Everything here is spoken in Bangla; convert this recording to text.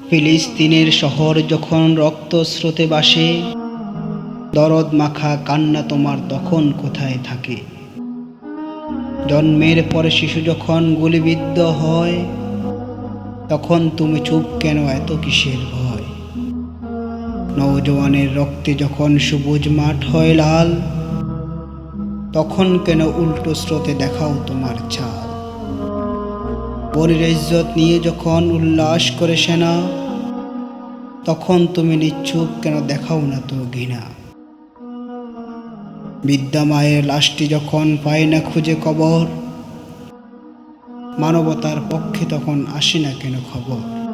ফিলিস্তিনের শহর যখন রক্ত স্রোতে ভাসে, দরদ মাখা কান্না তোমার তখন কোথায় থাকে? জন্মের পরে শিশু যখন গুলিবিদ্ধ হয়, তখন তুমি চুপ কেন, এত কিসের ভয়? নওজোয়ানের রক্তে যখন সবুজ মাঠ হয় লাল, তখন কেন উল্টো স্রোতে দেখাও তোমার চাল? পরীর ইজ্জত নিয়ে যখন উল্লাস করে সেনা, তখন তুমি নিশ্চুপ কেন, দেখাও না তো ঘৃণা? বিদ্যা মায়ের লাশটি যখন পায় না খুঁজে কবর, মানবতার পক্ষে তখন আসে না কেন খবর?